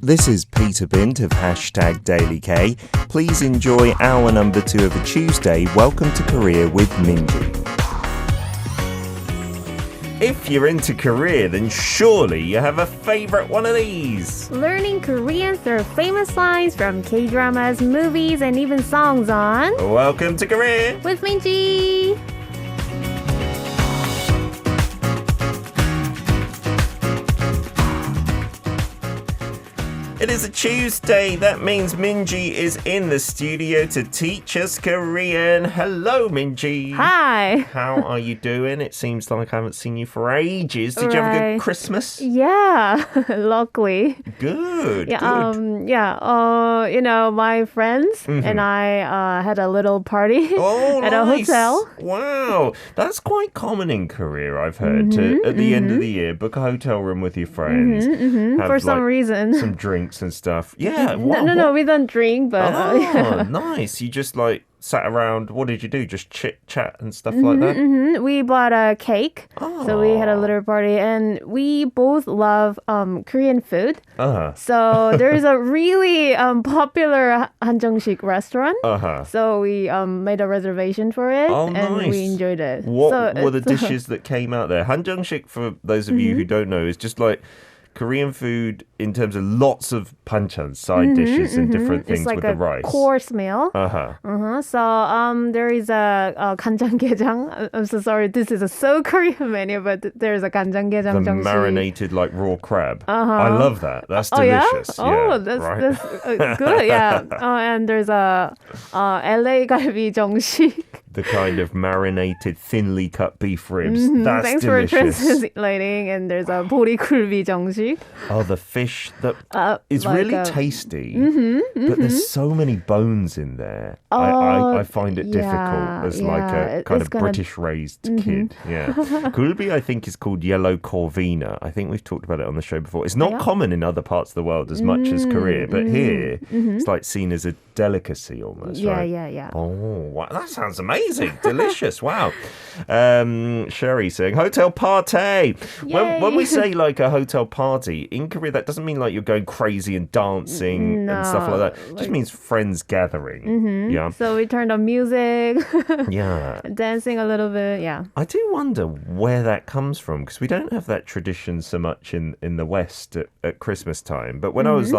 This is Peter Bint of Hashtag Daily K. Please enjoy hour number 2 of a Tuesday. Welcome to Korea with Minji. If you're into Korea, then surely you have a favorite one of these. Learning Korean through famous lines from K-dramas, movies, and even songs on Welcome to Korea with Minji. It is a Tuesday. That means Minji is in the studio to teach us Korean. Hello, Minji. Hi. How are you doing? It seems like I haven't seen you for ages. Did you have a good Christmas? Yeah, luckily. Good. Yeah, good. My friends and I had a little party at a hotel. Wow, that's quite common in Korea, I've heard. To, at the end of the year, book a hotel room with your friends. Have, For some reason. Some drinks and stuff. Yeah. No, we don't drink, but... Nice. You just sat around. What did you do? Just chit chat and stuff like that? We bought a cake, so we had a little party, and we both love Korean food. So there's a really popular 한정식 restaurant. So we made a reservation for it, and we enjoyed it. What were the dishes that came out there? 한정식, for those of you who don't know, is just like Korean food in terms of lots of banchan, side dishes and different things with the rice. It's like a course meal. So there is a 간장게장. I'm so sorry, this is a so Korean menu, but there's a 간장게장. The marinated raw crab. I love that. That's delicious. That's good. Yeah. And there's a LA galbi 정식. The kind of marinated, thinly cut beef ribs. That's Thanks delicious. for translating. And there's a 보리굴비 정식. Oh, the fish that is really tasty, but there's so many bones in there. I find it difficult as a kind of British-raised kid. Yeah, Gulbi, I think, is called yellow corvina. I think we've talked about it on the show before. It's not common in other parts of the world as much as Korea, but here it's seen as a delicacy almost, right? Yeah. Oh, wow, that sounds amazing. Delicious. Wow. Sherry saying hotel party. When we say a hotel party in Korea, that doesn't mean you're going crazy and dancing and stuff like that. It just means friends gathering. Yeah. So we turned on music. Yeah. Dancing a little bit. Yeah. I do wonder where that comes from, because we don't have that tradition so much in the West at Christmas time. But when I was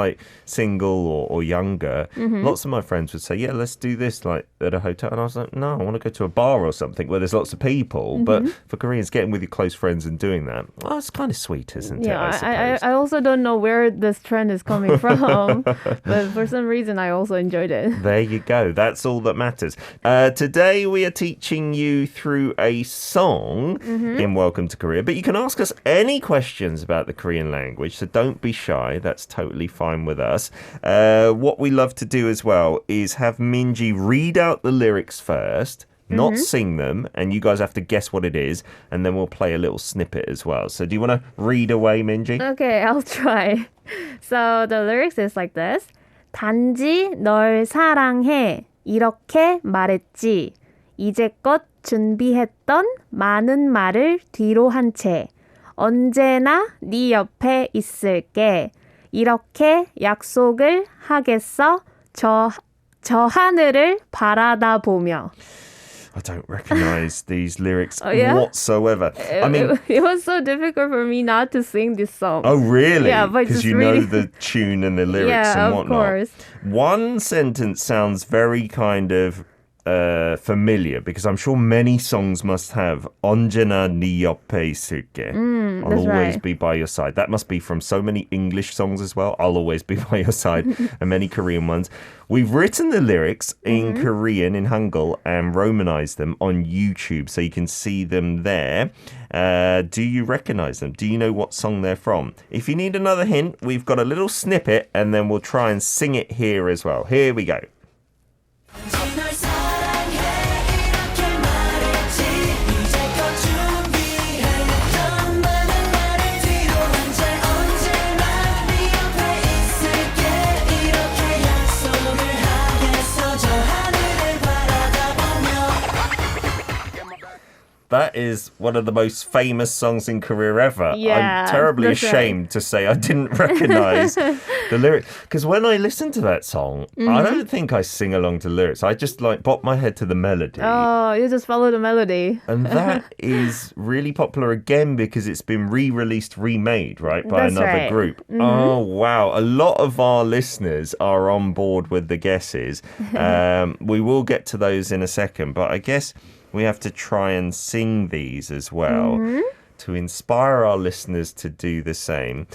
single or younger, lots of my friends would say, yeah, let's do this at a hotel. And I was like, no, I want to go to a bar or something where there's lots of people. But for Koreans, getting with your close friends and doing that, well, it's kind of sweet, isn't it? I suppose. I also don't know where this trend is coming from, but for some reason I also enjoyed it. There you go. That's all that matters. Today we are teaching you through a song in Welcome to Korea, but you can ask us any questions about the Korean language, so don't be shy. That's totally fine with us. What we love to do as well is have Minji read out the lyrics first, not sing them, and you guys have to guess what it is, and then we'll play a little snippet as well. So do you want to read away, Minji? Okay, I'll try. So the lyrics is like this. 단지 널 사랑해 이렇게 말했지. 이제껏 준비했던 많은 말을 뒤로 한 채 언제나 네 옆에 있을게. 이렇게 약속을 하겠어. 저 하늘을 바라다 보며. I don't recognize these lyrics whatsoever. I mean, it was so difficult for me not to sing this song. Oh, really? Yeah, but because you know the tune and the lyrics and whatnot. Yeah, of course. One sentence sounds very kind of familiar, because I'm sure many songs must have 언제나 네 옆에 있을게. I'll always be by your side. That must be from so many English songs as well. I'll always be by your side, and many Korean ones. We've written the lyrics in Korean, in Hangul, and romanized them on YouTube, so you can see them there. Do you recognize them? Do you know what song they're from? If you need another hint, we've got a little snippet, and then we'll try and sing it here as well. Here we go. That is one of the most famous songs in Korea ever. Yeah, I'm terribly that's ashamed to say I didn't recognize the lyrics. Because when I listen to that song, I don't think I sing along to the lyrics. I just like bop my head to the melody. Oh, you just follow the melody. And that is really popular again because it's been re-released, remade, right, by That's another right. group. Oh, wow. A lot of our listeners are on board with the guesses. We will get to those in a second, but I guess we have to try and sing these as well. To inspire our listeners to do the same.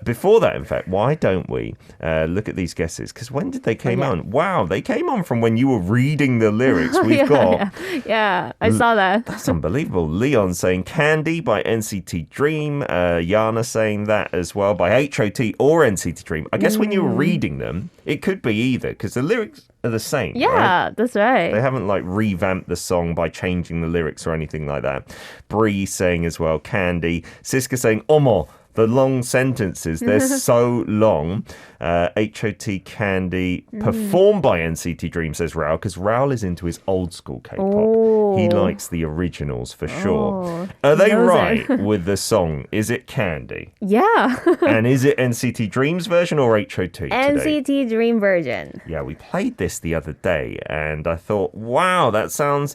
Before that, in fact, why don't we look at these guesses? Because when did they came on? Wow, they came on from when you were reading the lyrics. We've got... Yeah, I saw that. That's unbelievable. Leon saying Candy by NCT Dream. Yana saying that as well by HOT or NCT Dream. I guess when you were reading them, it could be either because the lyrics are the same. Yeah, right? that's right. They haven't like revamped the song by changing the lyrics or anything like that. Bree saying as well, Candy. Siska saying, Omo. The long sentences, they're so long. HOT Candy, performed by NCT Dream, says Raul, because Raul is into his old school K-pop. Oh. He likes the originals for sure. Are they right with the song? Is it Candy? Yeah. And is it NCT Dream's version or HOT today? NCT Dream version. Yeah, we played this the other day and I thought, wow, that sounds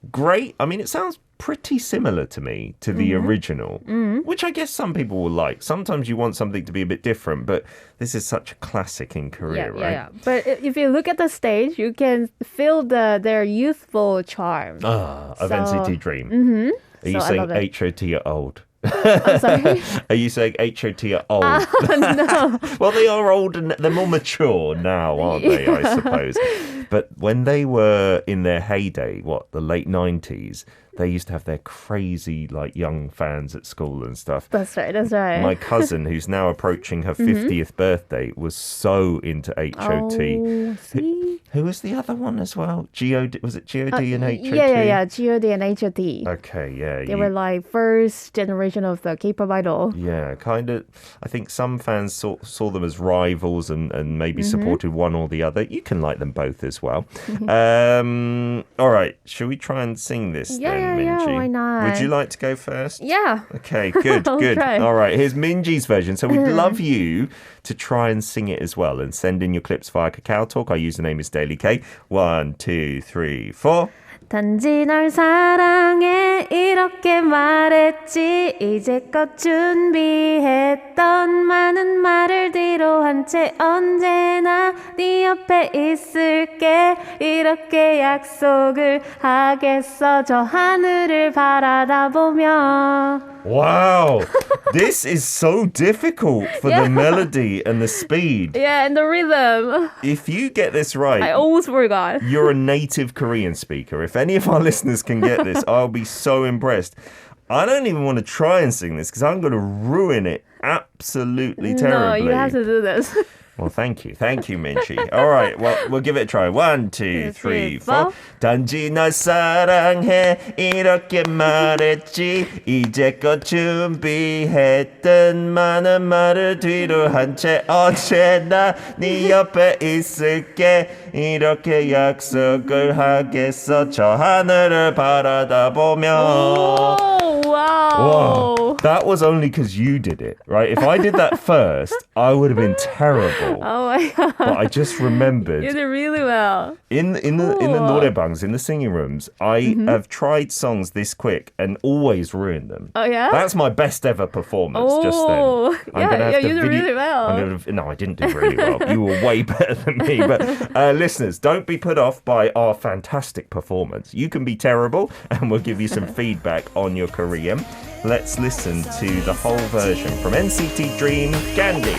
great. I mean, it sounds pretty similar to me to the original, which I guess some people will like. Sometimes you want something to be a bit different, but this is such a classic in Korea, right? Yeah. But if you look at the stage, you can feel their youthful charm. Of NCT Dream. Are you saying HOT are old? I'm sorry? Are you saying HOT are old? No. Well, they are old and they're more mature now, aren't they, I suppose? But when they were in their heyday, the late 90s, they used to have their crazy, like, young fans at school and stuff. That's right. My cousin, who's now approaching her 50th birthday, was so into HOT. Oh, see? Who was the other one as well? G.O.D. Was it G.O.D. and HOT? Yeah. G.O.D. and HOT. Okay, yeah. They were like first generation of the K-pop idol. Yeah, kind of. I think some fans saw them as rivals and maybe supported one or the other. You can like them both as well. All right, shall we try and sing this then, Minji? Yeah, why not? Would you like to go first? Yeah. Okay, good. Try. All right, here's Minji's version. So we'd love you to try and sing it as well and send in your clips via Kakao Talk. Our username is Daily K. 1, 2, 3, 4. 단지 널 사랑해 이렇게 말했지 이제껏 준비했던 많은 말을 뒤로 한 채 언제나 네 옆에 있을게 이렇게 약속을 하겠어 저 하늘을 바라다 보며 Wow, this is so difficult for the melody and the speed. Yeah, and the rhythm. If you get this right, I almost forgot. you're a native Korean speaker. If any of our listeners can get this, I'll be so impressed. I don't even want to try and sing this because I'm going to ruin it absolutely terribly. No, you have to do this. Well, thank you, Minchi. All right, well, we'll give it a try. 1, 2, 3, 4. 단지 널 사랑해 이렇게 말했지 이제껏 준비했던 많은 말을 뒤로 한 채 언제나 네 옆에 있을게 이렇게 약속을 하겠어 저 하늘을 바라다 보며. Wow. That was only because you did it, right? If I did that first, I would have been terrible. Oh my god. But I just remembered. You did really well. In the norebangs, in the singing rooms, I have tried songs this quick and always ruined them. Oh yeah? That's my best ever performance just then. You did really well. No, I didn't do really well. You were way better than me. But listeners, don't be put off by our fantastic performance. You can be terrible and we'll give you some feedback on your Korean. Let's listen to the whole version from NCT Dream, Candy.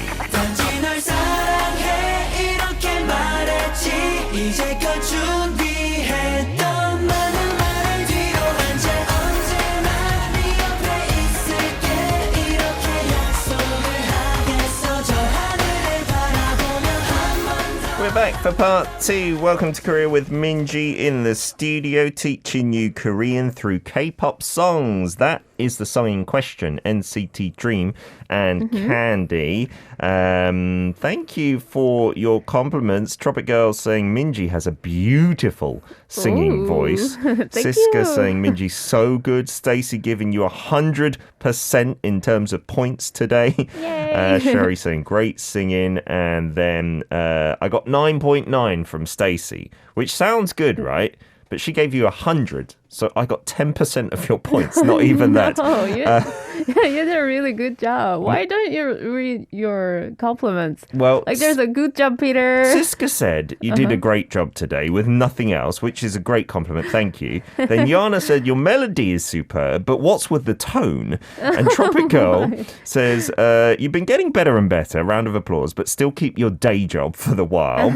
We're back for part 2. Welcome to Korea with Minji in the studio, teaching you Korean through K-pop songs. That is the song in question, NCT Dream and Candy. Thank you for your compliments. Tropic Girl saying Minji has a beautiful singing voice. Siska saying Minji's so good. Stacey giving you 100% in terms of points today. Sherry saying great singing. And then I got 9.9 from Stacey, which sounds good, right? But she gave you 100. So I got 10% of your points, not even that. You did a really good job. Why don't you read your compliments? Well, like there's a good job, Peter. Siska said you did a great job today with nothing else, which is a great compliment. Thank you. Then Yana said your melody is superb, but what's with the tone? And Tropic Girl says you've been getting better and better. Round of applause, but still keep your day job for the while.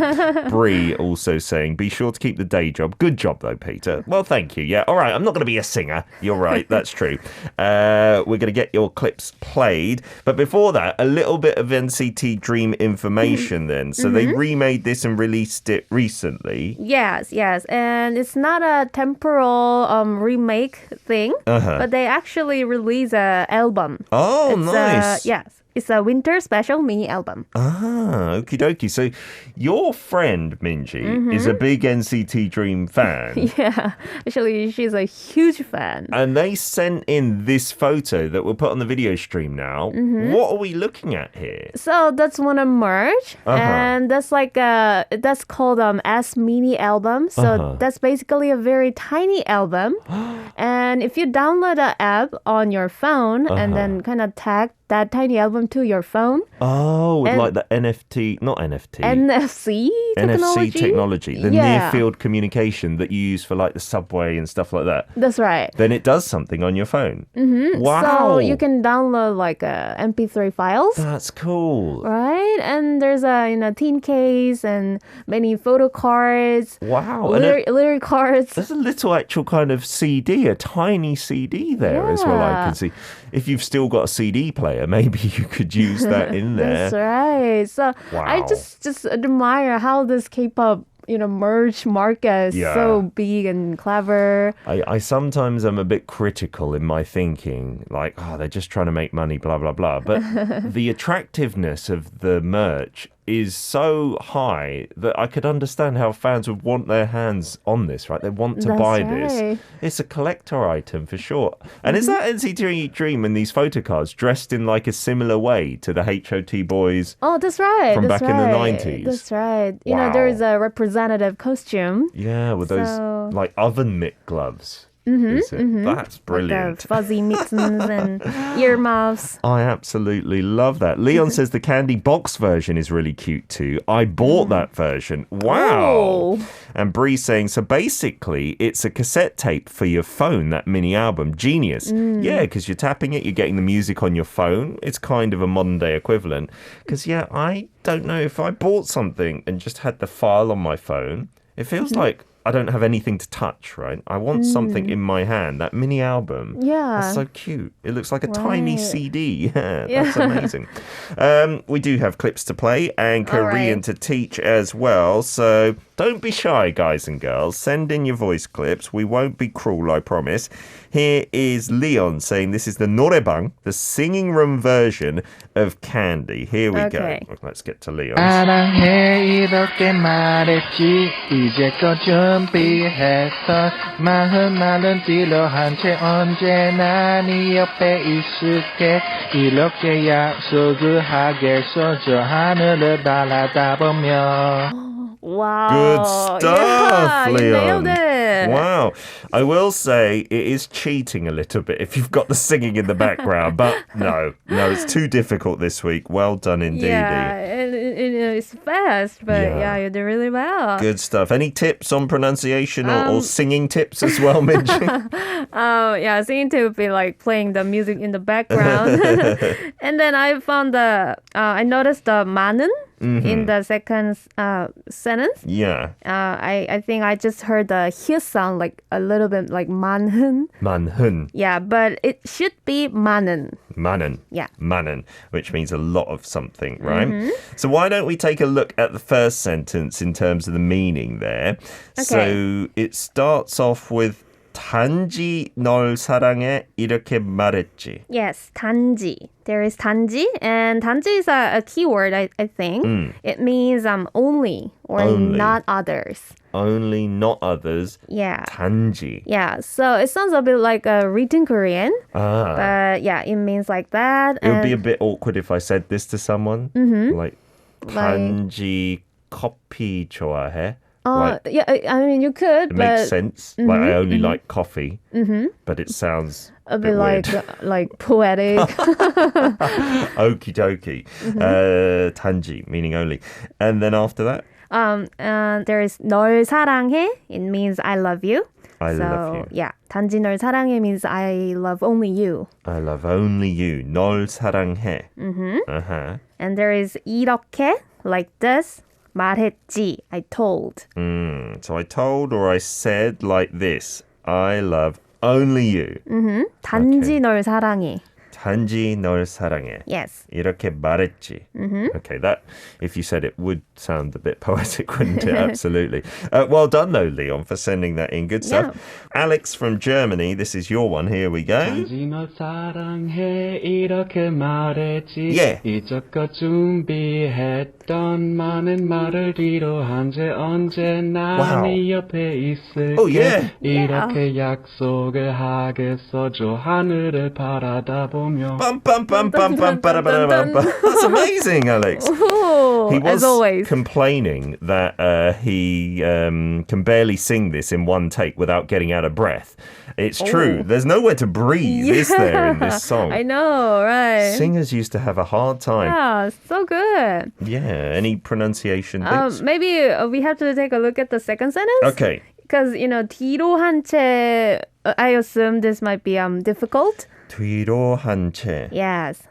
Bree also saying be sure to keep the day job. Good job though, Peter. Well, thank you. Yeah. All right, I'm not going to be a singer. You're right, that's true. We're going to get your clips played. But before that, a little bit of NCT Dream information then. So they remade this and released it recently. Yes. And it's not a temporal remake thing, but they actually released an album. Oh, nice. Yes. It's a winter special mini album. Ah, okie dokie. So your friend, Minji, is a big NCT Dream fan. Yeah, actually, she's a huge fan. And they sent in this photo that we'll put on the video stream now. What are we looking at here? So that's one of merch. And that's that's called S mini album. So that's basically a very tiny album. And if you download an app on your phone and then kind of tag that tiny album to your phone. Oh, and like the NFC technology, the near field communication that you use for like the subway and stuff like that. That's right. Then it does something on your phone. Wow. So you can download like MP3 files. That's cool. Right? And there's a teen case and many photo cards. Wow. Lyric cards. There's a little actual kind of CD, a tiny CD there as well, I can see. If you've still got a CD player, maybe you could use that in there. That's right. So I just admire how this K-pop merch market is so big and clever. I sometimes am a bit critical in my thinking, like, they're just trying to make money, blah, blah, blah. But the attractiveness of the merch is so high that I could understand how fans would want their hands on this, right? They want to buy this. It's a collector item for sure. And is that NCT Dream in these photo cards dressed in like a similar way to the HOT boys? Oh, that's right. From back in the 90s. That's right. There is a representative costume. Yeah, with those like oven mitt gloves. That's brilliant. Like the fuzzy mittens and earmuffs. I absolutely love that. Leon says the candy box version is really cute too. I bought that version. Wow. Oh. And Bree saying, so basically it's a cassette tape for your phone, that mini album. Genius. Yeah, because you're tapping it, you're getting the music on your phone. It's kind of a modern day equivalent. Because I don't know if I bought something and just had the file on my phone. It feels like I don't have anything to touch, right? I want something in my hand. That mini album. Yeah. That's so cute. It looks like a tiny CD. That's amazing. We do have clips to play and Korean to teach as well. So don't be shy, guys and girls. Send in your voice clips. We won't be cruel, I promise. Here is Leon saying this is the 노래방, the singing room version of Candy. Here we go. Let's get to Leon. 사랑해 이렇게 말했지 이제껏 준비했던 마음 나는 딜러한 채 언제나 네 옆에 있을게 이렇게 약속을 하겠어 저 하늘을 바라다 보면 Wow. Good stuff, Leon. You nailed it. Wow. I will say it is cheating a little bit if you've got the singing in the background, but no, it's too difficult this week. Well done indeed. Yeah, it's fast, but you did really well. Good stuff. Any tips on pronunciation or singing tips as well, Minji? Singing tip would be like playing the music in the background. And then I found I noticed the 많은 in the second sentence. Yeah. I think I just heard the here sound like a little bit like 많은. 많은. Yeah, but it should be 많은. 많은. Yeah. 많은, which means a lot of something, right? So why don't we take a look at the first sentence in terms of the meaning there? Okay. So it starts off with 단지 널 사랑해 이렇게 말했지. Yes, 단지. There is 단지, and 단지 is a keyword, I think. It means only or Only. not others. Only, not others. Yeah. 단지. Yeah, so it sounds a bit like a written Korean, Ah. but yeah, it means like that. It would be a bit awkward if I said this to someone. Like, 단지 커피 좋아해? Like, yeah, I mean, you could, it but makes sense. Like, I only like coffee, but it sounds a bit bit weird. like poetic. Okie dokie. 단지, meaning only. And then after that? There is 널 사랑해. It means I love you. I love you. Yeah, 단지 널 사랑해 means I love only you. I love only you. 널 사랑해. Uh-huh. And there is 이렇게, like this. 말했지, I told. So I told or I said like this. I love only you. 단지 널 사랑해. 단지 널 사랑해. Yes. 이렇게 말했지. Okay, that, if you said it, would sound a bit poetic, wouldn't it? Absolutely. Well done, though, Leon, for sending that in. Good stuff. Yeah. Alex from Germany, this is your one. Here we go. 단지 널 사랑해 이렇게 말했지. Yeah. 이제껏 준비했던 많은 말을 뒤로 한 채 언제나 Wow. 네 옆에 있을게. Oh, yeah. 이렇게 약속을 하겠어. 저 하늘을 바라다보며. Bum, bum, bum, bum, bum, ba, da, ba, da, bum, bum. That's amazing, Alex. Ooh, He was as always. complaining that he can barely sing this in one take without getting out of breath. It's true. There's nowhere to breathe, is there, in this song? I know, right? Singers used to have a hard time. Yeah, so good. Yeah, any pronunciation bits? Maybe we have to take a look at the second sentence. Okay. Because, 뒤로 한 채, I assume this might be difficult. 뒤로 한 채. Yes.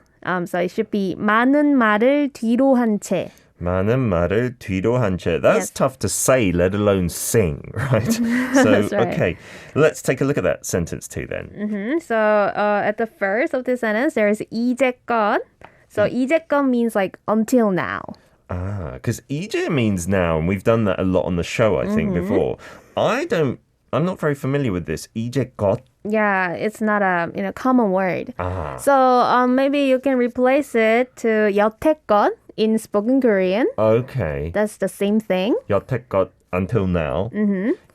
So it should be 많은 말을 뒤로 한 채. 많은 말을 뒤로 한 채. That's Yes. tough to say, let alone sing, right? So, That's right. okay, let's take a look at that sentence too then. So at the first of the sentence, there is 이제껏. So 이제껏 means like until now. Because 이제 means now, and we've done that a lot on the show, I think, before. I'm not very familiar with this. 이제껏. Yeah, it's not a common word. So maybe you can replace it to 여태껏 in spoken Korean. Okay. That's the same thing. 여태껏 until now.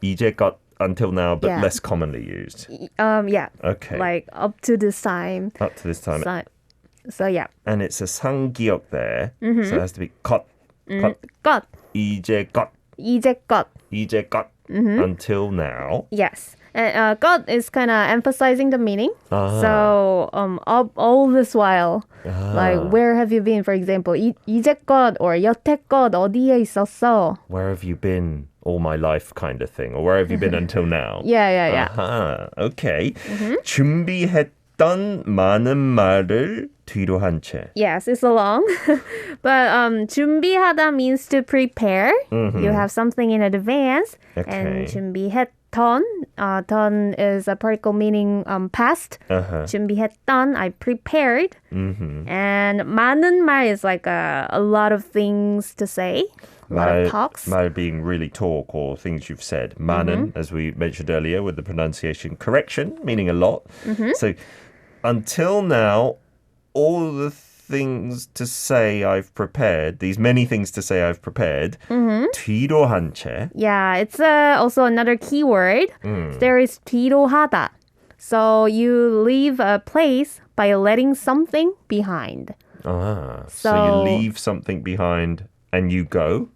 이제껏 until now, but Yeah. less commonly used. Yeah. Okay. Like up to this time. Up to this time. So yeah. And it's a 상기역 there. So it has to be 컷. 컷. 껏. 이제껏. 이제껏. Until now. Yes. And got is kind of emphasizing the meaning. So all this while, like where have you been? For example, 이제껏 or 여태껏 어디에 있었어? Where have you been all my life kind of thing? Or where have you been until now? Yeah. Okay. 준비했던 많은 말을 뒤로 한 채. Yes, it's a long. But 준비하다 means to prepare. You have something in advance. Okay. And 준비했던, 던 is a particle meaning past. 준비했던, I prepared. And 많은 말 is like a lot of things to say. A lot of talks. 말 being really talk or things you've said. 많은, as we mentioned earlier with the pronunciation correction, meaning a lot. So until now, all the things to say I've prepared, these many things to say I've prepared, 뒤로 한 채. Yeah, it's also another keyword. There is 뒤로 하다. So you leave a place by letting something behind. So you leave something behind and you go?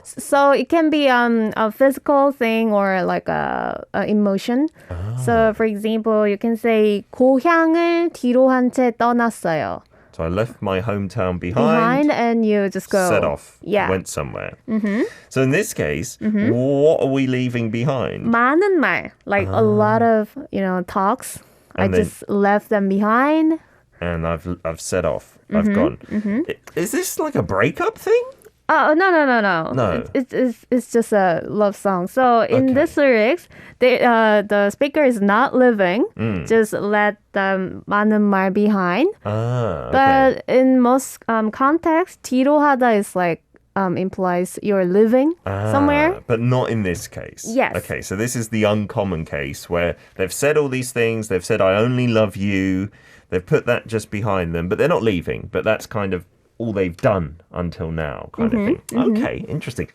So it can be a physical thing or like a emotion. So for example, you can say 고향을 뒤로 한 채 떠났어요. So I left my hometown behind And you just go. set off, Yeah. went somewhere. So in this case, what are we leaving behind? 많은 말, like a lot of talks. And I just left them behind. And I've set off. I've gone. Is this like a breakup thing? Oh no! No. It's just a love song. So in this lyrics, the speaker is not living. Just let the 많은 말 behind. Okay. But in most contexts, 뒤로 하다 is like implies you're living somewhere. But not in this case. Yes. Okay, so this is the uncommon case where they've said all these things. They've said, I only love you. They've put that just behind them, but they're not leaving. But that's kind of all they've done until now kind of thing. Okay, interesting.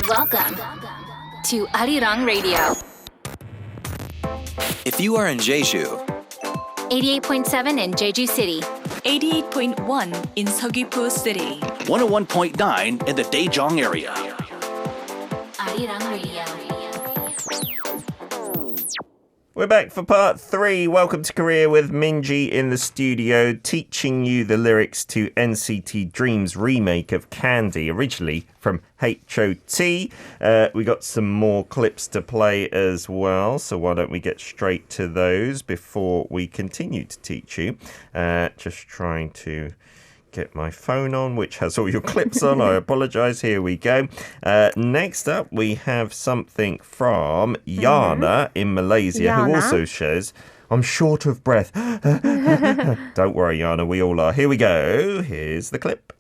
Welcome to Arirang Radio. If you are in Jeju, 88.7 in Jeju City. 88.1 in Seogwipo City. 101.9 in the Daejeong area. Arirang Radio. We're back for part 3. Welcome to Korea with Minji in the studio, teaching you the lyrics to NCT Dream's remake of Candy, originally from H.O.T. We got some more clips to play as well, so why don't we get straight to those before we continue to teach you. Just trying to get my phone on, which has all your clips on. I apologize. Here we go. Next up, we have something from Yana in Malaysia, who also says, I'm short of breath. Don't worry, Yana, we all are. Here we go. Here's the clip.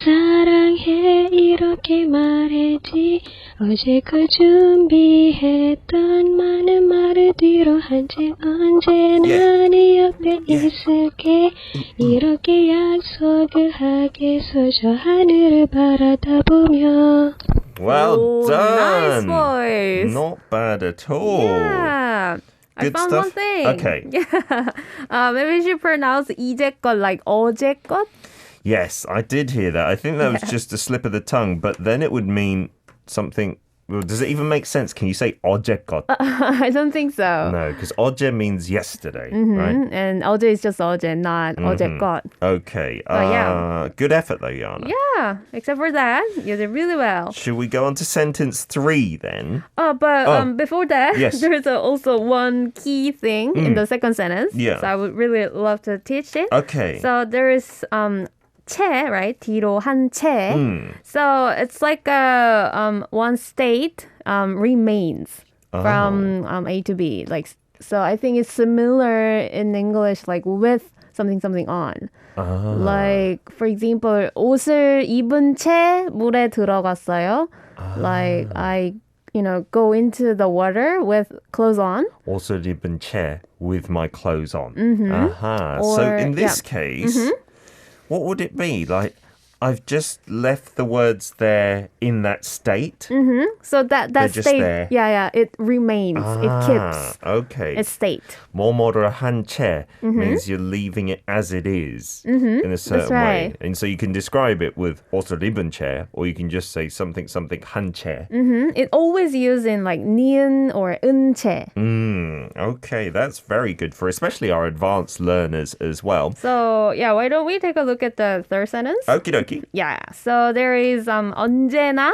사랑해 이렇게 말해지 어제 그 준비했던 많은 말을 뒤로 한 채 언제나 네 옆에 있을게 이렇게 약속을 하겠어 저 하늘을 바라다 보며 Well done. Nice voice. Not bad at all. Yeah. Good I found stuff. one thing. Okay. Yeah. Maybe we should pronounce 이제껏 like 어제껏. Yes, I did hear that. I think that was just a slip of the tongue, but then it would mean something. Well, does it even make sense? Can you say 어제껏? I don't think so. No, because 어제 means yesterday, right? And 어제 is just 어제, not 어제껏. Okay. yeah. Good effort, though, Yana. Yeah, except for that, you did really well. Should we go on to sentence 3 then? But before that, Yes. there's also one key thing in the second sentence. Yeah. So I would really love to teach it. Okay. So there is 채, right? 뒤로 한 채. So it's like a one state remains from A to B. Like, so I think it's similar in English, like with something on. Like, for example, 옷을 입은 채 물에 들어갔어요. Like, I go into the water with clothes on. Also 입은 채 with my clothes on. Or, So in this case, what would it be? Like, I've just left the words there in that state. So that just state, there. yeah, it remains. It keeps Okay. its state. 뭐뭐를 한 채 means you're leaving it as it is in a certain way. right. And so you can describe it with 옷을 입은 채, or you can just say something 한 채. It always used in like 니은 or 은채. Okay, that's very good for especially our advanced learners as well. So yeah, why don't we take a look at the third sentence? Okie dokie. Yeah, so there is 언제나.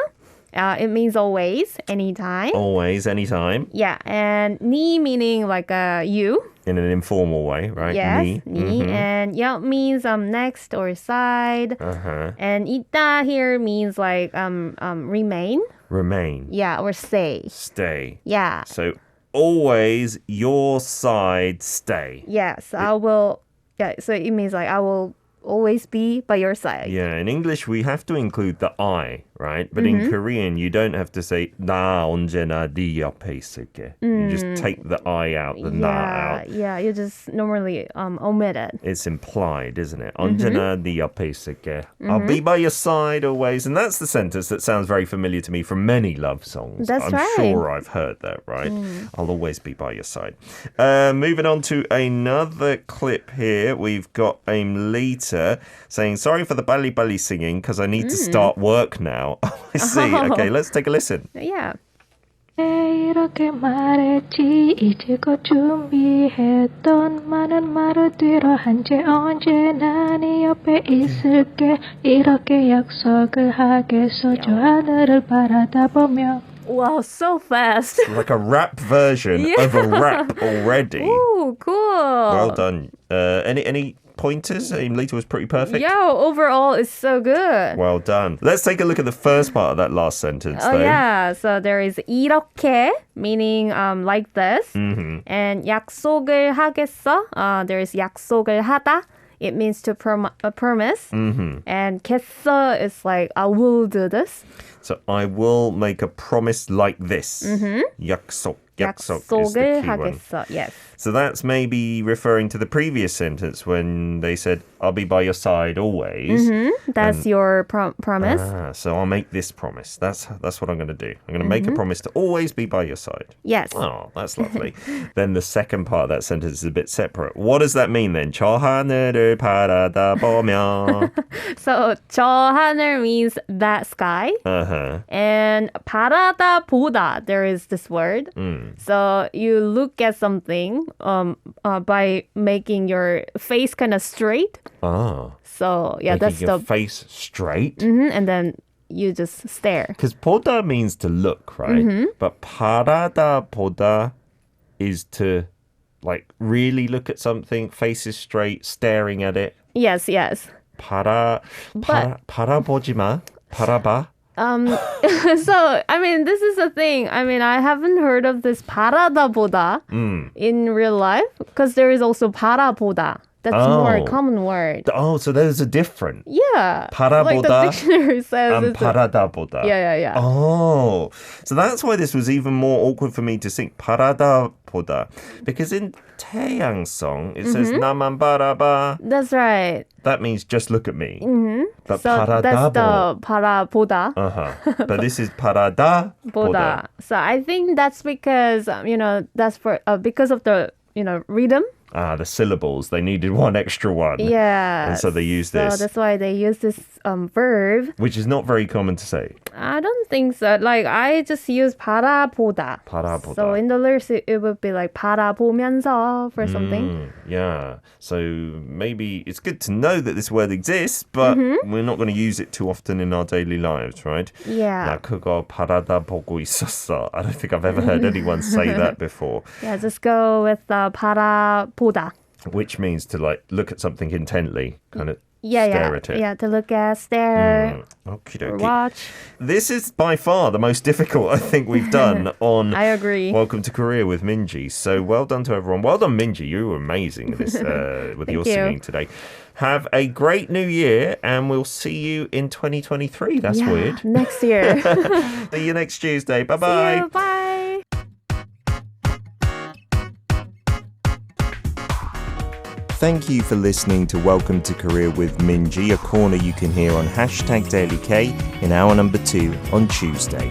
It means always, anytime. Always, anytime. Yeah, and 니 meaning like you. In an informal way, right? Yes, 니. 니. And 옆 means next or side. And 있다 here means like remain. Remain. Yeah, or stay. Stay. Yeah. So always your side stay. Yes, I will. Yeah, so it means like I will always be by your side. Yeah, in English we have to include the I, right? But in Korean you don't have to say 나 언제나 네 옆에 있을게. You just take the I out, the 나 out. Yeah, you just normally omit it. It's implied, isn't it? 언제나 네 옆에 있을게. I'll be by your side always. And that's the sentence that sounds very familiar to me from many love songs. That's I'm right. sure I've heard that, right? I'll always be by your side. Moving on to another clip here. We've got Aimlita saying, sorry for the bali bali singing because I need to start work now. I see. Okay, let's take a listen. Yeah. 이렇게 말했지 이제껏 준비했던 많은 말을 뒤로 한 채 언제나 네 옆에 있을게 이렇게 약속을 하겠어 저 하늘을 바라다 보며 Wow, so fast. Like a rap version of a rap already. Ooh, cool. Well done. Any pointers? Lita was pretty perfect. Yeah, overall, it's so good. Well done. Let's take a look at the first part of that last sentence, though. Oh, yeah. So there is 이렇게, meaning like this. And 약속을 하겠어. There is 약속을 하다. it means to promise. And kes서 is like, I will do this. So I will make a promise like this. 약속. 약속 is the 약속을 key one. 하겠어. Yes. So that's maybe referring to the previous sentence when they said, I'll be by your side always. That's your promise. So I'll make this promise. That's what I'm going to do. I'm going to make a promise to always be by your side. Yes. Oh, that's lovely. Then the second part of that sentence is a bit separate. What does that mean then? 저 하늘을 바라다 보며. So 저 하늘 means that sky. And 바라다 보다, there is this word. So you look at something by making your face kind of straight. So yeah, Making that's your the face straight. and then you just stare. Because 보다 means to look, right? But 바라다 보다 is to like really look at something, face is straight, staring at it. Yes. 바라보지 마. 바라봐. So, I mean, this is the thing. I mean, I haven't heard of this 바라다 보다 in real life because there is also 바라보다. That's more a common word. Oh, so there's a different. Yeah. 바라보다 like the dictionary says. and it's 바라다 보다. Yeah. Oh, so that's why this was even more awkward for me to sing 바라다 보다. Because in 태양 song, it says 나만 바라봐. That's right. That means just look at me. But So 바라다 that's the 바라보다. But this is 바라다 보다. So I think that's because, that's for because of the, rhythm. The syllables. They needed one extra one. Yeah. And so they used this. So that's why they use this verb. Which is not very common to say. I don't think so. Like, I just use 바라보다. 바라보다. So in the lyrics, it would be like 바라보면서 or something. Yeah. So maybe it's good to know that this word exists, but we're not going to use it too often in our daily lives, right? Yeah. 나 그거 바라다 보고 있었어. I don't think I've ever heard anyone say that before. Yeah, just go with 바라보다. Which means to like look at something intently, kind of stare at it. Yeah, to look at, stare, Okie or dokie. watch. This is by far the most difficult I think we've done on I agree. Welcome to Korea with Minji. So well done to everyone. Well done, Minji. You were amazing with this, with your you. singing today. Have a great new year, and we'll see you in 2023. That's weird. Next year. See you next Tuesday. Bye See bye. you. Bye. Thank you for listening to Welcome to Korea with Minji, a corner you can hear on #DailyK in hour number 2 on Tuesday.